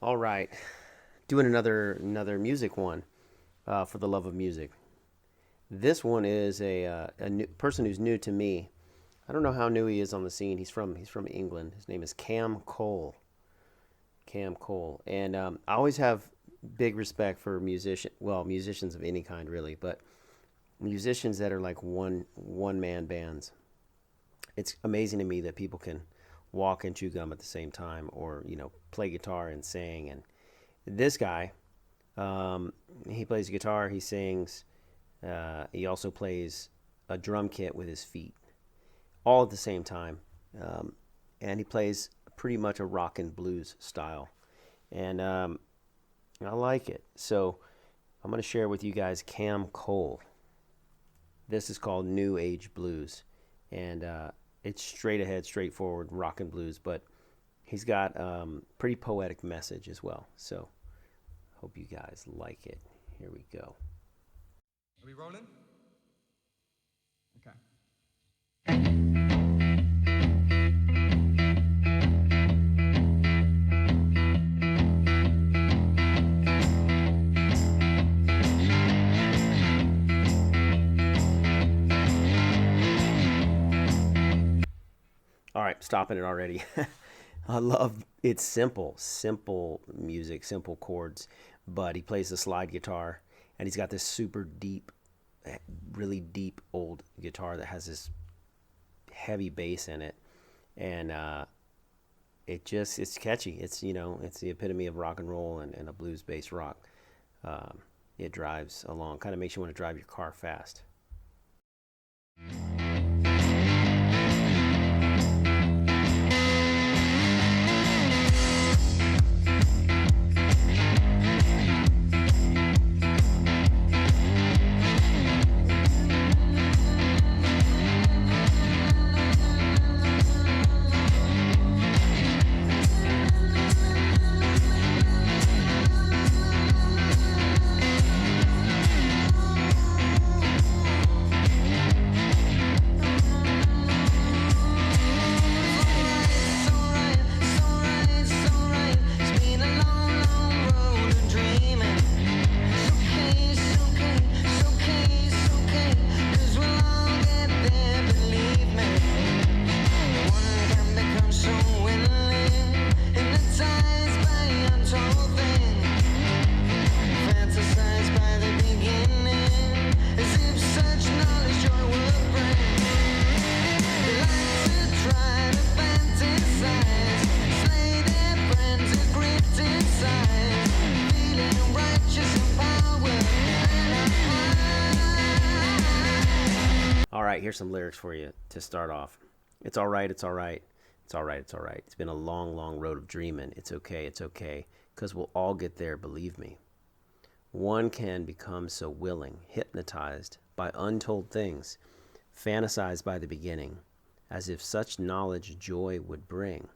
All right, doing another music one for the love of music. This one is a new person who's new to me. I don't know how new he is on the scene. He's from England. His name is Cam Cole. Cam Cole, and I always have big respect for musicians of any kind, really, but musicians that are like one man bands. It's amazing to me that people can walk and chew gum at the same time, or play guitar and sing. And this guy, he plays guitar, he sings, he also plays a drum kit with his feet, all at the same time. Um, and he plays pretty much a rock and blues style. And I like it. So I'm going to share with you guys Cam Cole. This is called New Age Blues. And it's straight ahead, straightforward rock and blues, but he's got pretty poetic message as well. So hope you guys like it. Here we go. Are we rolling? Okay. All right, stopping it already. I love it's simple music, simple chords, but he plays the slide guitar and he's got this super deep, really deep old guitar that has this heavy bass in it, and it's catchy. It's the epitome of rock and roll and a blues based rock. Um, it drives along, kind of makes you want to drive your car fast. All right, here's some lyrics for you to start off. It's all right, it's all right. It's all right, it's all right. It's been a long road of dreaming. It's okay, because we'll all get there, believe me. One can become so willing, hypnotized by untold things, fantasized by the beginning, as if such knowledge joy would bring.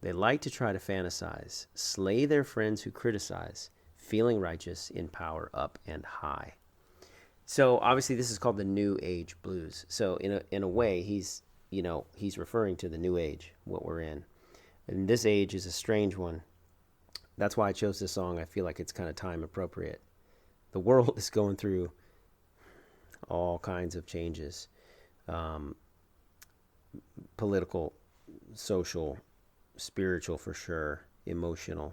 They like to try to fantasize, slay their friends who criticize, feeling righteous in power up and high. So obviously this is called the New Age Blues. So in a way he's referring to the New Age, what we're in. And this age is a strange one. That's why I chose this song. I feel like it's kind of time appropriate. The world is going through all kinds of changes, um, political, social, spiritual for sure, emotional.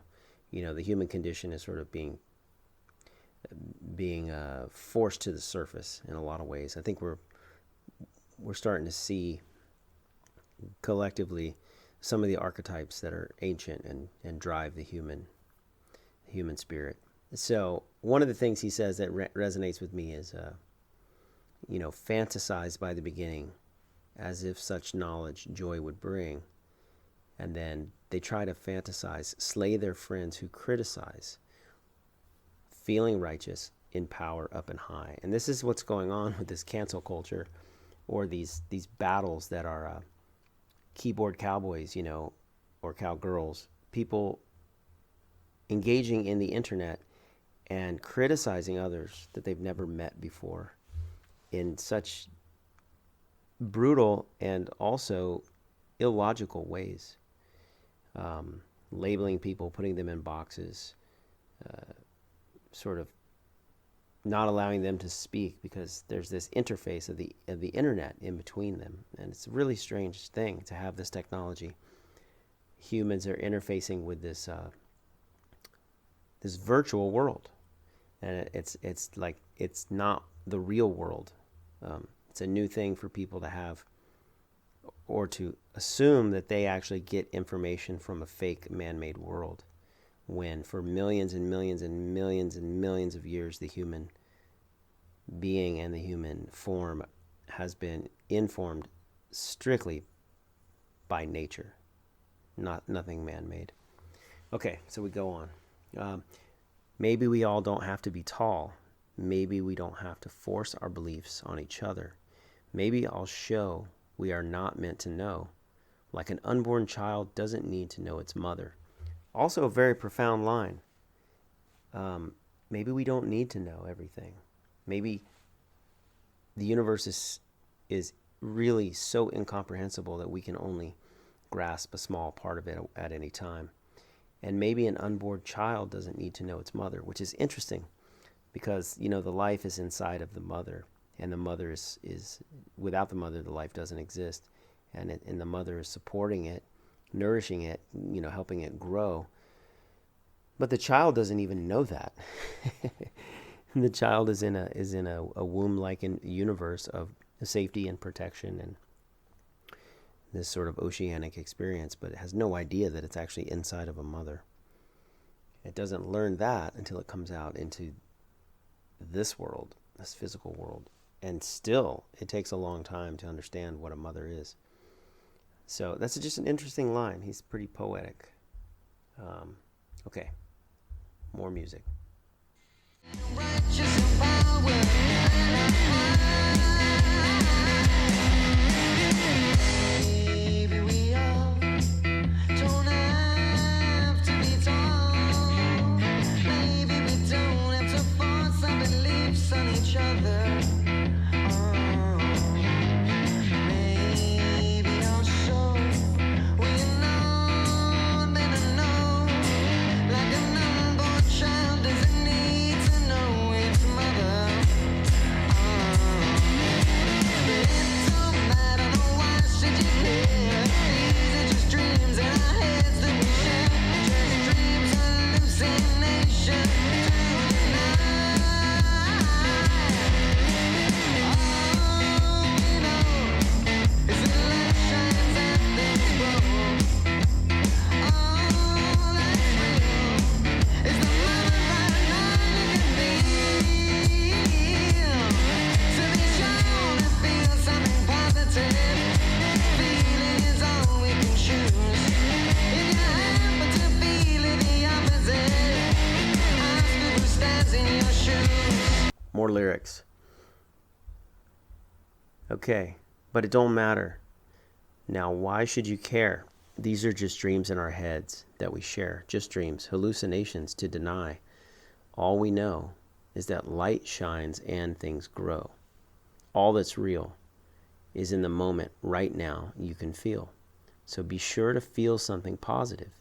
The human condition is sort of being forced to the surface in a lot of ways. I think we're starting to see collectively some of the archetypes that are ancient and drive the human spirit. So one of the things he says that resonates with me is, fantasize by the beginning, as if such knowledge joy would bring. And then they try to fantasize, slay their friends who criticize, feeling righteous in power up and high. And this is what's going on with this cancel culture, or these battles that are keyboard cowboys, or cowgirls, people engaging in the internet and criticizing others that they've never met before in such brutal and also illogical ways. labeling people, putting them in boxes, sort of not allowing them to speak because there's this interface of the internet in between them, and it's a really strange thing to have this technology. Humans are interfacing with this virtual world, and it's like it's not the real world. It's a new thing for people to have, or to assume that they actually get information from a fake man-made world, when for millions and millions and millions and millions of years the human being and the human form has been informed strictly by nature, nothing man-made. Okay, so we go on. Maybe we all don't have to be tall. Maybe we don't have to force our beliefs on each other. Maybe I'll show we are not meant to know. Like an unborn child doesn't need to know its mother. Also a very profound line. Maybe we don't need to know everything. Maybe the universe is really so incomprehensible that we can only grasp a small part of it at any time. And maybe an unborn child doesn't need to know its mother, which is interesting because, the life is inside of the mother, and the mother is without the mother, the life doesn't exist. And the mother is supporting it, nourishing it, helping it grow. But the child doesn't even know that. The child is in a womb-like universe of safety and protection and this sort of oceanic experience, but it has no idea that it's actually inside of a mother. It doesn't learn that until it comes out into this world, this physical world. And still, it takes a long time to understand what a mother is. So that's just an interesting line. He's pretty poetic. Okay, more music. More lyrics. Okay, but it don't matter. Now, why should you care? These are just dreams in our heads that we share. Just dreams, hallucinations to deny. All we know is that light shines and things grow. All that's real is in the moment right now you can feel. So be sure to feel something positive.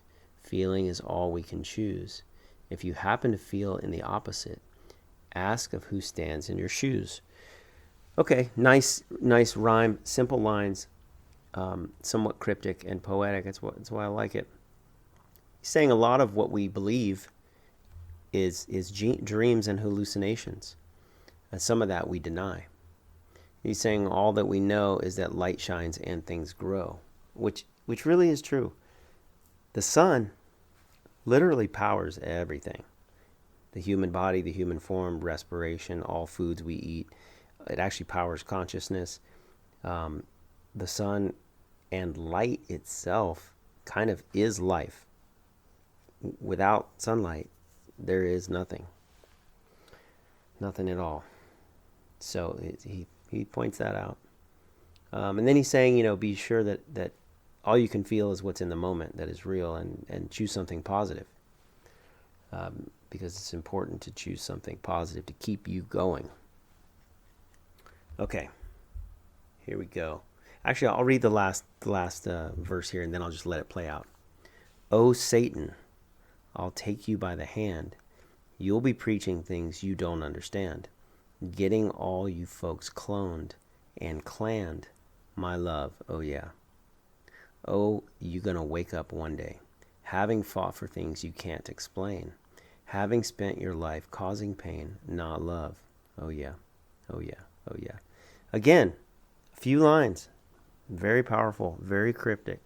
Feeling is all we can choose. If you happen to feel in the opposite, ask of who stands in your shoes. Okay, nice rhyme, simple lines, somewhat cryptic and poetic. That's why I like it. He's saying a lot of what we believe is dreams and hallucinations. And some of that we deny. He's saying all that we know is that light shines and things grow, which really is true. The sun literally powers everything. The human body, the human form, respiration, all foods we eat. It actually powers consciousness. The sun and light itself kind of is life. Without sunlight, there is nothing. Nothing at all. So he points that out. And then he's saying, be sure that all you can feel is what's in the moment, that is real, and choose something positive. Because it's important to choose something positive to keep you going. Okay, here we go. Actually, I'll read the last verse here, and then I'll just let it play out. Oh, Satan, I'll take you by the hand. You'll be preaching things you don't understand. Getting all you folks cloned and clanned. My love, oh yeah. Oh, you gonna wake up one day, having fought for things you can't explain, having spent your life causing pain, not love. Oh yeah, oh yeah, oh yeah. Again, a few lines, very powerful, very cryptic.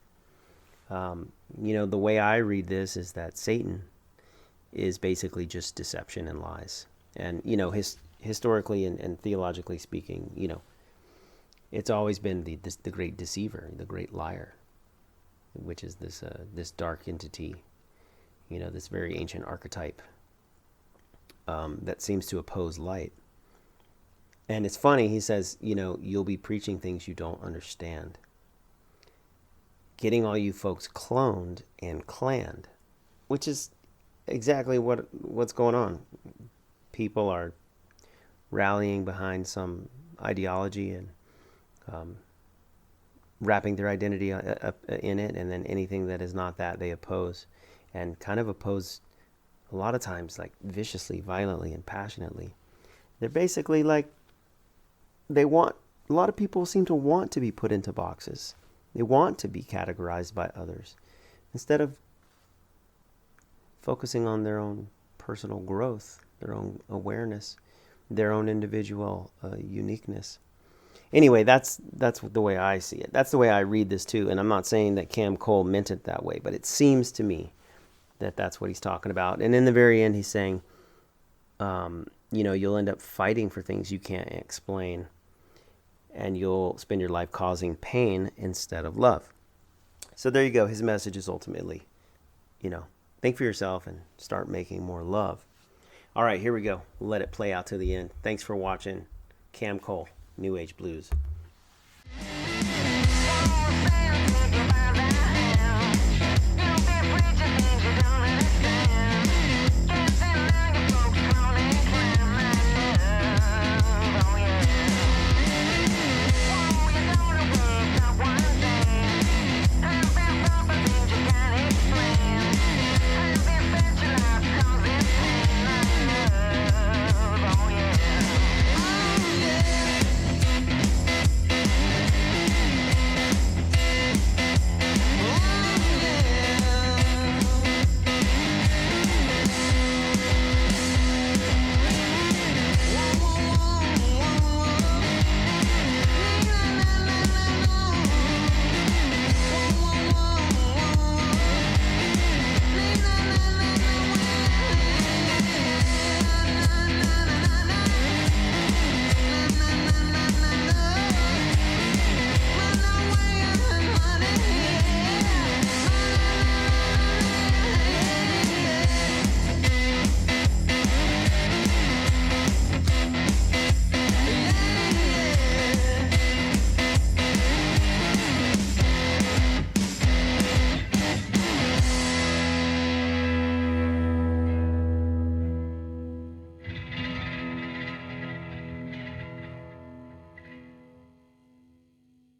The way I read this is that Satan is basically just deception and lies. And, historically and theologically speaking, it's always been the great deceiver, the great liar, which is this dark entity, this very ancient archetype that seems to oppose light. And it's funny, he says, you'll be preaching things you don't understand. Getting all you folks cloned and clanned, which is exactly what's going on. People are rallying behind some ideology and wrapping their identity in it, and then anything that is not that they oppose, and kind of oppose a lot of times like viciously, violently, and passionately. They're basically like a lot of people seem to want to be put into boxes. They want to be categorized by others instead of focusing on their own personal growth, their own awareness, their own individual uniqueness. Anyway, that's the way I see it. That's the way I read this too. And I'm not saying that Cam Cole meant it that way, but it seems to me that that's what he's talking about. And in the very end, he's saying, you'll end up fighting for things you can't explain, and you'll spend your life causing pain instead of love. So there you go. His message is ultimately, think for yourself and start making more love. All right, here we go. We'll let it play out to the end. Thanks for watching. Cam Cole, New Age Blues.